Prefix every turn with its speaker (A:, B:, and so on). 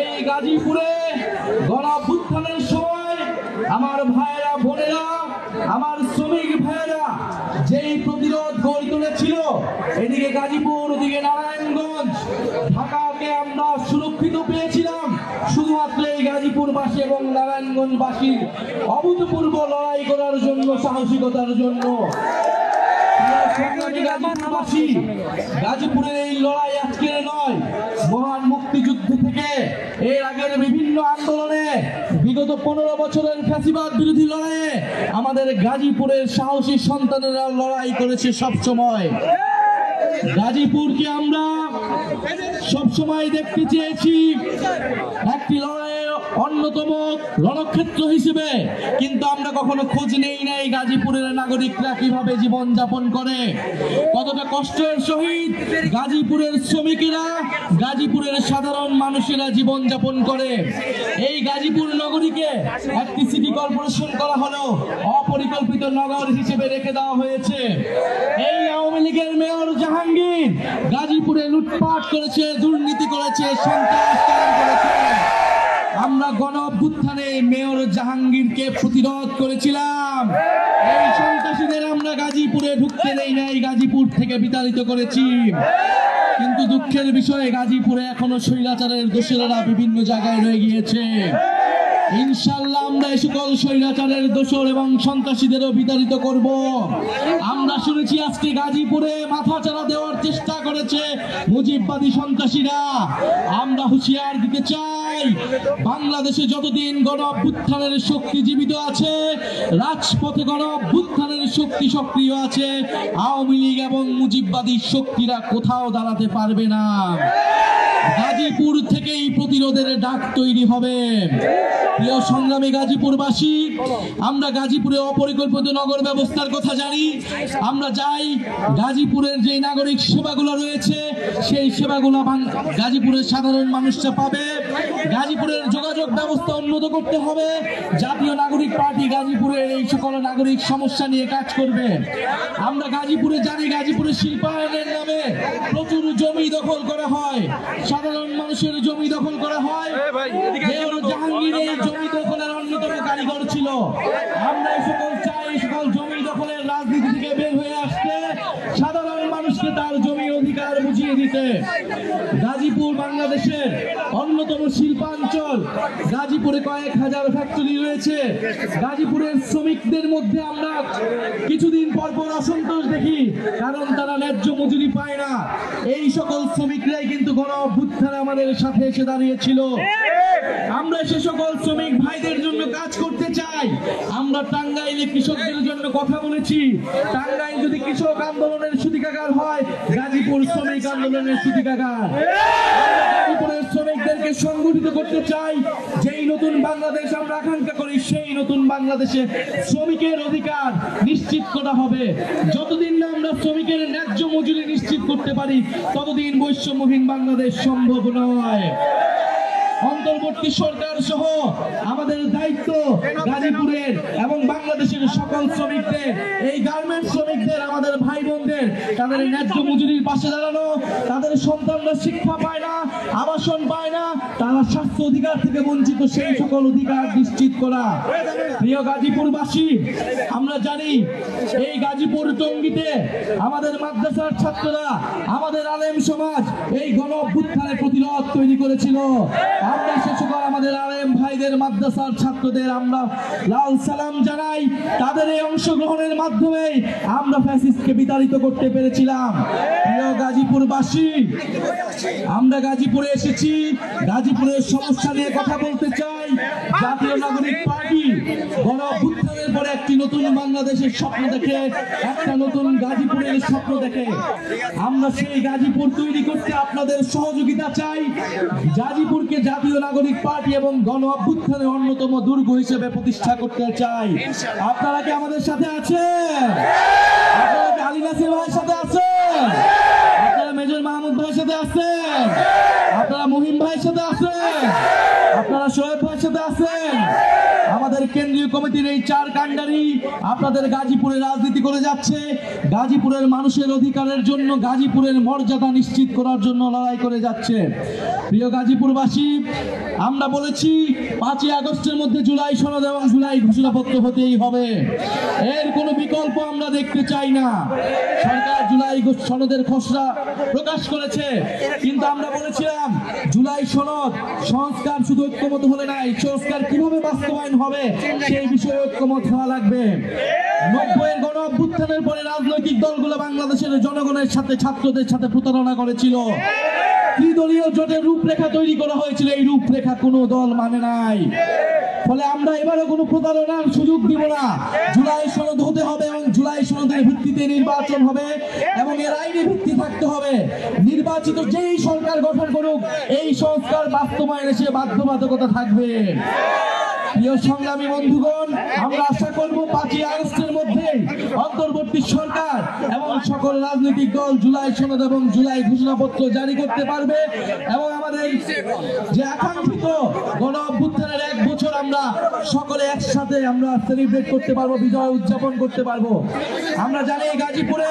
A: এই গাজীপুরে গণঅভ্যুত্থানের সময় আমার ভাইয়েরা বোনেরা, আমার শ্রমিক ভাইয়েরা যেই প্রতিরোধ গড়ে তুলেছিল, এদিকে গাজীপুর, ওদিকে নারায়ণগঞ্জ, ঢাকাকে আমরা সুরক্ষিত পেয়েছিলাম শুধুমাত্র এই গাজীপুরবাসী এবং নারায়ণগঞ্জবাসীর অভূতপূর্ব লড়াই করার জন্য, সাহসিকতার জন্য। গাজীপুরের এই লড়াই আজকের নয়, মহান মুক্তিযুদ্ধ থেকে এর আগের বিভিন্ন আন্দোলনে, বিগত 15 বছরের ফ্যাসিবাদ বিরোধী লড়াইয়ে আমাদের গাজীপুরের সাহসী সন্তানেরা লড়াই করেছে সব সময়। গাজীপুরকে আমরা সবসময় দেখতে চেয়েছি একটি লড়াইয়ের অন্যতম রণক্ষেত্র হিসেবে, কিন্তু আমরা কখনো খোঁজ নেই নাই গাজীপুরের নাগরিকরা কিভাবে জীবন যাপন করে, কতটা কষ্টের সহিত গাজীপুরের শ্রমিকেরা, গাজীপুরের সাধারণ মানুষেরা জীবন যাপন করে। এই গাজীপুর নগরীকে একটি সিটি কর্পোরেশন করা হলো, অপরিকল্পিত নগর হিসেবে রেখে দেওয়া হয়েছে। এই আওয়ামী লীগের মেয়র জাহাঙ্গীর গাজীপুরে লুটপাট করেছে, দুর্নীতি করেছে, সন্ত্রাস করেছে। আমরা গণঅভ্যুত্থানে মেয়র জাহাঙ্গীরকে প্রতিরোধ করেছিলাম। এই সন্ত্রাসীদের আমরা গাজীপুরে ঢুকতে দেই নাই, গাজীপুর থেকে বিতাড়িত করেছি। কিন্তু দুঃখের বিষয়ে গাজীপুরে এখনো স্বৈরাচারের দোসরেরা বিভিন্ন জায়গায় রয়ে গিয়েছে। ইনশাআল্লাহ আমরা এই সকল স্বৈরাচারের দোসর এবং সন্ত্রাসীদেরও বিতাড়িত করব। আমরা শুনেছি আজকে গাজীপুরে মাথাচাড়া দেওয়ার চেষ্টা করেছে মুজিববাদী সন্ত্রাসীরা। আমরা হুঁশিয়ার দিতে চাই, বাংলাদেশে যতদিন গণঅভ্যুত্থানের শক্তি জীবিত আছে, রাজপথে গণঅভ্যুত্থানের শক্তি সক্রিয় আছে, আওয়ামী লীগ এবং মুজিববাদী শক্তিরা কোথাও দাঁড়াতে পারবে না। গাজীপুর থেকেই প্রতিরোধের ডাক তৈরি হবে। প্রিয় সংগ্রামী গাজীপুরবাসী, আমরা গাজীপুরে অপরিকল্পিত নগর ব্যবস্থার কথা জানি। আমরা যাই গাজীপুরের যে নাগরিক সেবাগুলো রয়েছে, সেই সেবাগুলো গাজীপুরের সাধারণ মানুষরা পাবে। গাজীপুরের যোগাযোগ ব্যবস্থা উন্নত করতে হবে। জাতীয় নাগরিক পার্টি গাজীপুরের এই সকল নাগরিক সমস্যা নিয়ে কাজ করবে। আমরা গাজীপুরে জানি, গাজীপুরের শিল্পায়নের নামে প্রচুর জমি দখল করা হয়, সাধারণ মানুষের জমি দখল করা হয়। মেয়র জাহাঙ্গীর এই জমি দখলের অন্যতম কারিগর ছিল। আমরা এই সকল চাই, এই সকল জমি দখলের রাজনীতি থেকে বের হয়ে আসতে, সাধারণ মানুষকে তার জমি অধিকার বুঝিয়ে দিতে। গাজীপুর বাংলাদেশের অন্যতম শিল্পাঞ্চল। গাজীপুরে কয়েক হাজার ফ্যাক্টরি রয়েছে। গাজীপুরের শ্রমিকদের মধ্যে আমরা কিছুদিন পর পর অসন্তোষ দেখি, কারণ তারা ন্যায্য মজুরি পায় না। এই সকল শ্রমিকরাই কিন্তু গণঅভ্যুত্থানে আমাদের সাথে এসে দাঁড়িয়েছিল। আমরা সে সকল শ্রমিক ভাইদের জন্য কাজ করতে চাই। আমরা টাঙ্গাইলে কৃষকদের জন্য কথা বলেছি। টাঙ্গাইল যদি কৃষক আন্দোলনের সূতিকাগার হয়, গাজীপুর শ্রমিক আন্দোলনের সূতিকাগার। গাজীপুরের শ্রমিকদেরকে সংগঠিত করতে চাই। যেই নতুন বাংলাদেশ আমরা আকাঙ্ক্ষা করি, সেই নতুন বাংলাদেশে শ্রমিকের অধিকার নিশ্চিত করা হবে। যতদিন না আমরা শ্রমিকের ন্যায্য মজুরি নিশ্চিত করতে পারি, ততদিন বৈষম্যহীন বাংলাদেশ সম্ভব নয়। অন্তর্বর্তী সরকার সহ আমাদের দায়িত্ব গাজীপুরের এবং বাংলাদেশের সকল শ্রমিকদের, এই গার্মেন্টস শ্রমিকদের, আমাদের ভাই বোনদের তাদের ন্যায্য মজুরির পাশে দাঁড়ানো। তাদের সন্তানরা শিক্ষা পায় না, আবাসন পায় না, তারা স্বাস্থ্য অধিকার থেকে বঞ্চিত, সেই সকল অধিকার নিশ্চিত করা। প্রিয় গাজীপুরবাসী, আমরা জানি এই গাজীপুর টঙ্গীতে আমাদের মাদ্রাসার ছাত্ররা, আমাদের আলেম সমাজ এই গণঅভ্যুত্থানে প্রতিরোধ তৈরি করেছিল। আমরা সে সকল আমাদের আলেম ভাইদের, মাদ্রাসার ছাত্রদের আমরা লাল সালাম জানাই। তাদের এই অংশগ্রহণের মাধ্যমে আমরা ফ্যাসিস্টকে বিতাড়িত করতে পেরেছিলাম। প্রিয় গাজীপুরবাসী, আমরা গাজীপুরে এসেছি, গাজীপুরের সমস্যা নিয়ে কথা বলতে চাই। জাতীয় নাগরিক পার্টি গণঅভ্যুত্থানের পরে একটি নতুন বাংলাদেশের স্বপ্ন দেখে, একটা নতুন গাজীপুরের স্বপ্ন দেখে। আমরা সেই গাজীপুর তৈরি করতে আপনাদের সহযোগিতা চাই। গাজীপুরকে জাতীয় নাগরিক পার্টি এবং গণঅভ্যুত্থানের অন্যতম দুর্গ হিসেবে প্রতিষ্ঠা করতে চাই। আপনারা কি আমাদের সাথে আছেন? আপনারা কি আলী নাসির ভাইয়ের সাথে আছেন? আপনারা মেজর মাহমুদ ভাইয়ের সাথে আছেন? আপনারা মহিম ভাইয়ের সাথে আছেন? আপনারা শোয়েব ভাইয়ের সাথে আছেন? আমাদের কেন্দ্রীয় কমিটির এই 4 কাণ্ডারি আপনাদের গাজীপুরে রাজনীতি করে যাচ্ছে, গাজীপুরের মানুষের অধিকারের জন্য, গাজীপুরের মর্যাদা নিশ্চিত করার জন্য লড়াই করে যাচ্ছে। প্রিয় গাজীপুরবাসী, আমরা বলেছি 5ই আগস্টের মধ্যে জুলাই সনদ এবং জুলাই ঘোষণাপত্র হতেই হবে, এর কোনো বিকল্প আমরা দেখতে চাই না। সরকার জুলাই সনদের খসড়া প্রকাশ করেছে, কিন্তু আমরা বলেছিলাম জুলাই সনদ সংস্কার শুধু ঐক্যমত হলে নাই, সংস্কার কিভাবে বাস্তবায়ন হবে সেই বিষয়ে ঐক্যমত হওয়া লাগবে। 90-এর গণ অভ্যুত্থানের পরে রাজনৈতিক দলগুলো বাংলাদেশের জনগণের সাথে, ছাত্রদের সাথে প্রতারণা করেছিল। ত্রিদলীয় জোটের রূপরেখা তৈরি করা হয়েছিল, এই রূপরেখা কোনো দল মানে নাই। ফলে আমরা এবারে কোনো প্রতারণার সুযোগ দিব না। জুলাই সনদ হতে হবে এবং জুলাই সনদের ভিত্তিতে নির্বাচন হবে এবং এর আইনি ভিত্তি থাকতে হবে। নির্বাচিত যেই সরকার গঠন করুক, এই সংস্কার বাস্তবায়নে সে বাধ্যবাধকতা থাকবে। প্রিয় সংগ্রামী বন্ধুগণ, আমরা আশা করব 5ই আগস্টের মধ্যে অন্তর্বর্তী সরকার এবং সকল রাজনৈতিক দল জুলাই সনদ এবং জুলাই ঘোষণাপত্র জারি করতে পারবে এবং আমাদের যে আকাঙ্ক্ষিত গণ অভ্যুত্থানের 1 বছর আমরা সকলে একসাথে আমরা সেলিব্রেট করতে পারবো, বিজয় উদযাপন করতে পারবো। আমরা জানি গাজীপুরে